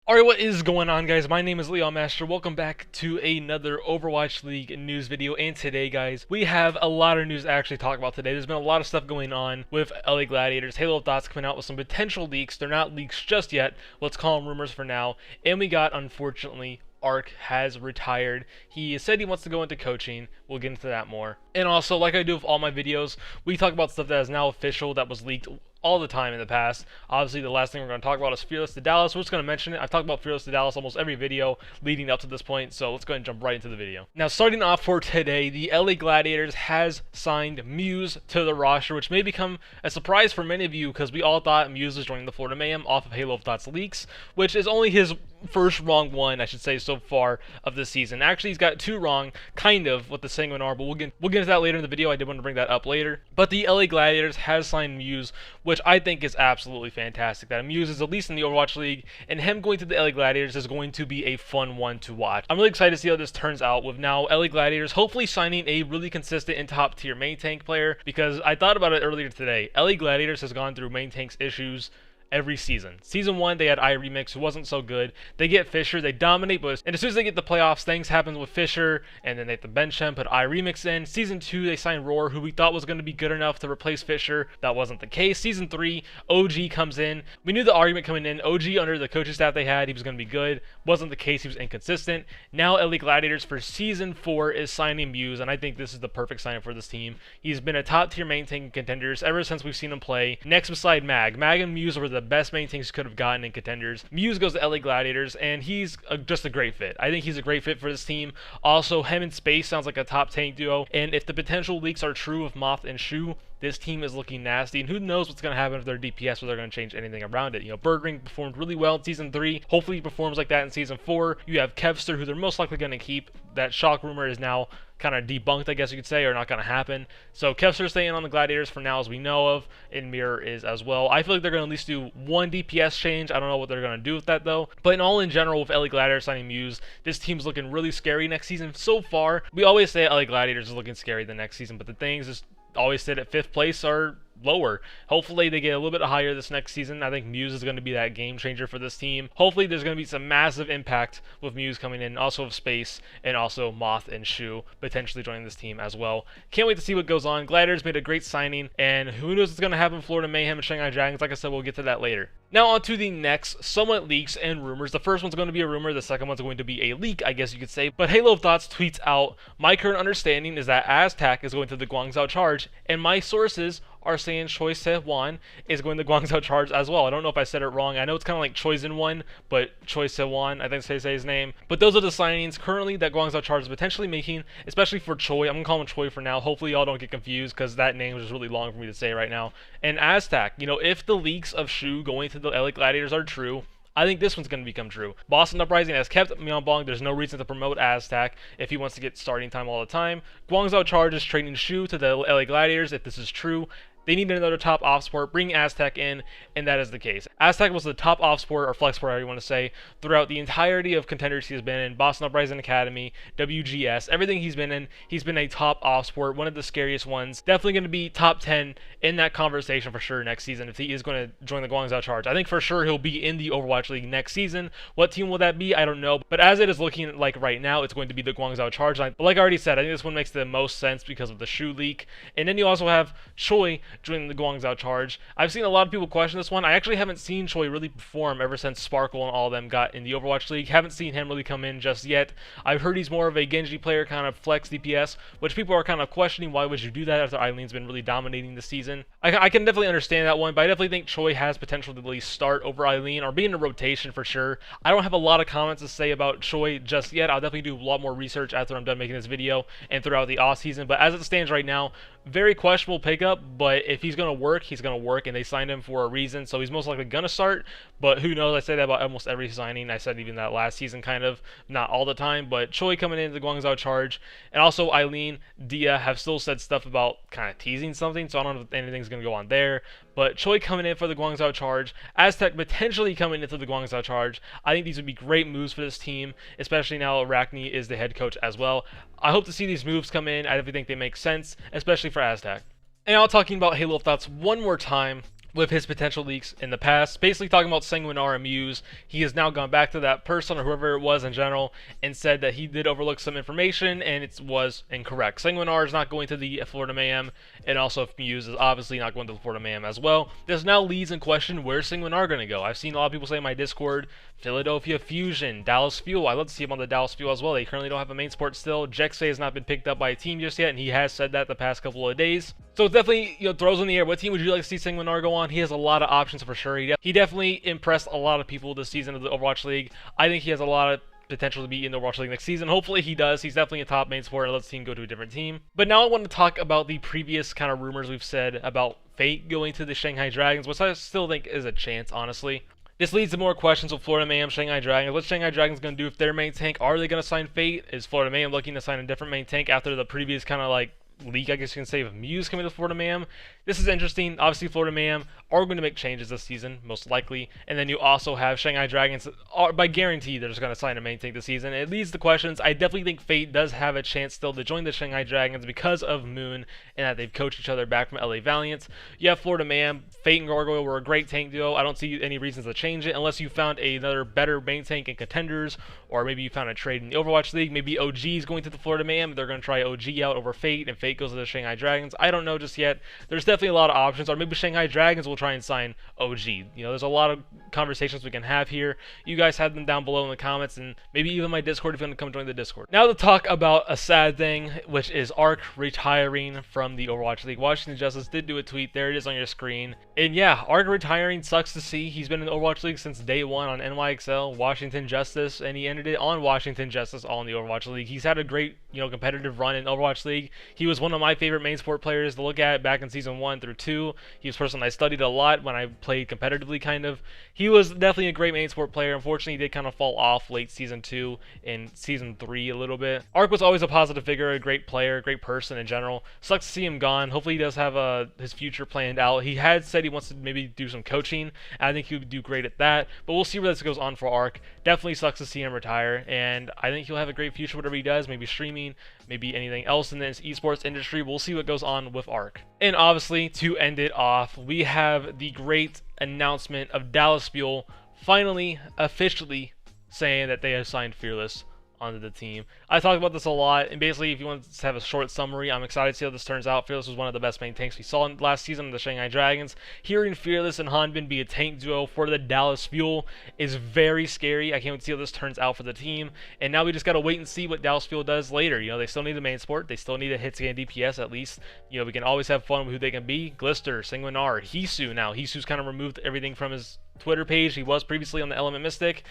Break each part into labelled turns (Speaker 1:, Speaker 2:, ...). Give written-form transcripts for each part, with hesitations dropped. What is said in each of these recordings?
Speaker 1: Alright, what is going on, guys? My name is Leon Master. Welcome back to another Overwatch League news video. And today, guys, we have a lot of news to actually talk about today. There's been a lot of stuff going on with LA Gladiators. Halo of Thoughts coming out with some potential leaks. They're not leaks just yet. Let's call them rumors for now. And we got, unfortunately, Ark has retired. He said he wants to go into coaching. We'll get into that more. And also, like I do with all my videos, we talk about stuff that is now official, that was leaked all the time in the past. Obviously, the last thing we're going to talk about is Fearless to Dallas. We're just going to mention it. I've talked about Fearless to Dallas almost every video leading up to this point, so let's go ahead and jump right into the video. Now, starting off for today, the LA Gladiators has signed Muze to the roster, which may become a surprise for many of you because we all thought Muze was joining the Florida Mayhem off of Halo of Thoughts leaks, which is only his first wrong one, I should say, so far of this season. Actually, he's got two wrong, kind of, with the Sanguinar, but we'll get into that later in the video. I did want to bring that up later. But the LA Gladiators has signed Muze, which I think is absolutely fantastic. That Muze is at least in the Overwatch League, and him going to the LA Gladiators is going to be a fun one to watch. I'm really excited to see how this turns out with now LA Gladiators hopefully signing a really consistent and top tier main tank player, because I thought about it earlier today. LA Gladiators has gone through main tanks issues every season. Season 1, they had iRemix, who wasn't so good. They get Fisher, they dominate, and as soon as they get the playoffs, things happen with Fisher, and then they have to bench him, put iRemix in. Season 2, they signed Roar, who we thought was going to be good enough to replace Fisher. That wasn't the case. Season 3, OG comes in. We knew the argument coming in. OG, under the coaching staff they had, he was going to be good. Wasn't the case. He was inconsistent. Now, LA Gladiators for Season 4 is signing Muze, and I think this is the perfect signing for this team. He's been a top-tier main tank contenders ever since we've seen him play. Next beside Mag. Mag and Muze were the best main tanks could have gotten in contenders. Muze goes to LA Gladiators, and he's just a great fit. I think he's a great fit for this team. Also, him and Space sounds like a top tank duo, and if the potential leaks are true of Moth and Shu, this team is looking nasty, and who knows what's going to happen if their DPS, or they're going to change anything around it. You know, Birdring performed really well in Season 3. Hopefully he performs like that in Season 4. You have Kevster, who they're most likely going to keep. That shock rumor is now kind of debunked, I guess you could say, or not going to happen. So Kevster's staying on the Gladiators for now, as we know of, and Mirror is as well. I feel like they're going to at least do one DPS change. I don't know what they're going to do with that, though. But in general, with LA Gladiators signing Muze, this team's looking really scary next season. So far, we always say LA Gladiators is looking scary the next season, but the things is always sit at 5th place are lower. Hopefully they get a little bit higher this next season. I think Muze is going to be that game changer for this team. Hopefully there's going to be some massive impact with Muze coming in, also with Space, and also Moth and Shu potentially joining this team as well. Can't wait to see what goes on. Gladiators made a great signing, and who knows what's going to happen in Florida Mayhem and Shanghai Dragons. Like I said, we'll get to that later. Now on to the next somewhat leaks and rumors. The first one's going to be a rumor, the second one's going to be a leak, I guess you could say. But Halo of Thoughts tweets out, "My current understanding is that Aztac is going to the Guangzhou Charge, and my sources are saying Choisehwan is going to Guangzhou Charge as well." I don't know if I said it wrong. I know it's kind of like Choisehwan, but Choisehwan, I think they say his name. But those are the signings currently that Guangzhou Charge is potentially making, especially for Choi. I'm going to call him Choi for now. Hopefully y'all don't get confused, because that name is really long for me to say right now. And Aztac, you know, if the leaks of Shu going to the LA Gladiators are true, I think this one's going to become true. Boston Uprising has kept Myeongbong. There's no reason to promote Aztac if he wants to get starting time all the time. Guangzhou Charge is trading Shu to the LA Gladiators if this is true. They need another top off support, bring Aztac in, and that is the case. Aztac was the top off support, or flex support, however you want to say, throughout the entirety of contenders he has been in. Boston Uprising Academy, WGS, everything he's been in, he's been a top off support, one of the scariest ones. Definitely going to be top 10 in that conversation for sure next season if he is going to join the Guangzhou Charge. I think for sure he'll be in the Overwatch League next season. What team will that be? I don't know. But as it is looking like right now, it's going to be the Guangzhou Charge. But like I already said, I think this one makes the most sense because of the Shu leak. And then you also have Choi joining the Guangzhou Charge. I've seen a lot of people question this one. I actually haven't seen Choi really perform ever since Sparkle and all of them got in the Overwatch League. Haven't seen him really come in just yet. I've heard he's more of a Genji player, kind of flex DPS, which people are kind of questioning. Why would you do that after Eileen's been really dominating this season? I can definitely understand that one, but I definitely think Choi has potential to at least start over Eileen or be in a rotation for sure. I don't have a lot of comments to say about Choi just yet. I'll definitely do a lot more research after I'm done making this video and throughout the off season, but as it stands right now, very questionable pickup, but if he's going to work, he's going to work, and they signed him for a reason, so he's most likely going to start, but who knows? I say that about almost every signing. I said even that last season, kind of, not all the time, but Choi coming into the Guangzhou Charge, and also Eileen, Dia have still said stuff about kind of teasing something, so I don't know if anything's going to go on there, but Choi coming in for the Guangzhou Charge, Aztac potentially coming into the Guangzhou Charge. I think these would be great moves for this team, especially now Arachne is the head coach as well. I hope to see these moves come in. I definitely think they make sense, especially for Aztac. And now talking about Halo of Thoughts one more time, with his potential leaks in the past. Basically talking about Sanguinar and Muze. He has now gone back to that person or whoever it was in general and said that he did overlook some information and it was incorrect. Sanguinar is not going to the Florida Mayhem, and also Muze is obviously not going to the Florida Mayhem as well. This now leads in question, where's Sanguinar going to go? I've seen a lot of people say in my Discord, Philadelphia Fusion, Dallas Fuel. I'd love to see him on the Dallas Fuel as well. They currently don't have a main sport still. Jexe has not been picked up by a team just yet, and he has said that the past couple of days. So it definitely, throws in the air. What team would you like to see Sanguinar go on? He has a lot of options for sure. He definitely impressed a lot of people this season of the Overwatch League. I think he has a lot of potential to be in the Overwatch League next season. Hopefully he does. He's definitely a top main sport and lets the team go to a different team. But now I want to talk about the previous kind of rumors we've said about Fate going to the Shanghai Dragons, which I still think is a chance, honestly. This leads to more questions with Florida Mayhem, Shanghai Dragons. What's Shanghai Dragons going to do with their main tank? Are they going to sign Fate? Is Florida Mayhem looking to sign a different main tank after the previous kind of like leak, I guess you can say, of Muze coming to Florida Mayhem? This is interesting. Obviously, Florida Mayhem are going to make changes this season, most likely. And then you also have Shanghai Dragons. By guarantee, they're just going to sign a main tank this season. It leads to questions. I definitely think Fate does have a chance still to join the Shanghai Dragons because of Moon and that they've coached each other back from LA Valiant. You have Florida Mayhem. Fate and Gargoyle were a great tank duo. I don't see any reasons to change it unless you found another better main tank in Contenders, or maybe you found a trade in the Overwatch League. Maybe OG is going to the Florida Mayhem. They're going to try OG out over Fate, and Fate goes to the Shanghai Dragons. I don't know just yet. There's definitely a lot of options, or maybe Shanghai Dragons will try and sign OG. There's a lot of conversations we can have here. You guys have them down below in the comments, and maybe even my Discord if you want to come join the Discord. Now to talk about a sad thing, which is Arc retiring from the Overwatch League. Washington Justice did do a tweet. There it is on your screen. And yeah, Arc retiring sucks to see. He's been in the Overwatch League since day one on NYXL, Washington Justice, and he ended it on Washington Justice all in the Overwatch League. He's had a great, competitive run in Overwatch League. He was one of my favorite main sport players to look at back in Season 1 through 2. He was a person I studied a lot when I played competitively, kind of. He was definitely a great main sport player. Unfortunately, he did kind of fall off late Season 2 and Season 3 a little bit. Arc was always a positive figure, a great player, a great person in general. Sucks to see him gone. Hopefully he does have his future planned out. He had said he wants to maybe do some coaching. I think he would do great at that, but we'll see where this goes on for Arc. Definitely sucks to see him retire, and I think he'll have a great future whatever he does, maybe streaming, maybe anything else in this esports industry. We'll see what goes on with Arc. And obviously, to end it off, we have the great announcement of Dallas Fuel finally, officially saying that they have signed Fearless onto the team. I talked about this a lot, and basically, if you want to have a short summary, I'm excited to see how this turns out. Fearless was one of the best main tanks we saw last season of the Shanghai Dragons. Hearing Fearless and Hanbin be a tank duo for the Dallas Fuel is very scary. I can't wait to see how this turns out for the team. And now we just got to wait and see what Dallas Fuel does later. They still need the main sport. They still need a hits and DPS at least. We can always have fun with who they can be. Glister, Sanguinar, Hisu now. Hisu's kind of removed everything from his Twitter page. He was previously on the Element Mystic.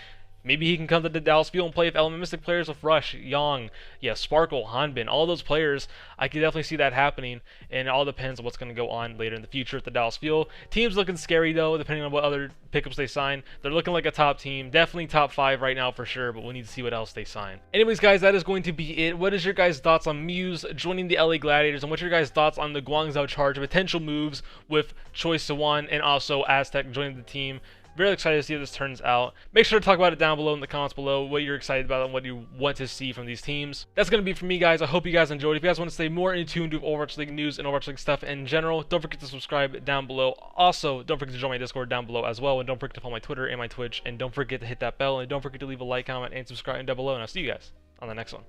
Speaker 1: Maybe he can come to the Dallas Fuel and play with Element Mystic players with Rush, Yang, Sparkle, Hanbin, all those players. I can definitely see that happening, and it all depends on what's going to go on later in the future at the Dallas Fuel. Team's looking scary, though, depending on what other pickups they sign. They're looking like a top team. Definitely top 5 right now for sure, but we need to see what else they sign. Anyways, guys, that is going to be it. What is your guys' thoughts on Muze joining the LA Gladiators, and what's your guys' thoughts on the Guangzhou Charge potential moves with Choisehwan and also Aztac joining the team? Very excited to see how this turns out. Make sure to talk about it down below in the comments below, what you're excited about and what you want to see from these teams. That's going to be it for me, guys. I hope you guys enjoyed. If you guys want to stay more in tune to Overwatch League news and Overwatch League stuff in general, don't forget to subscribe down below. Also, don't forget to join my Discord down below as well, and don't forget to follow my Twitter and my Twitch, and don't forget to hit that bell, and don't forget to leave a like, comment, and subscribe down below, and I'll see you guys on the next one.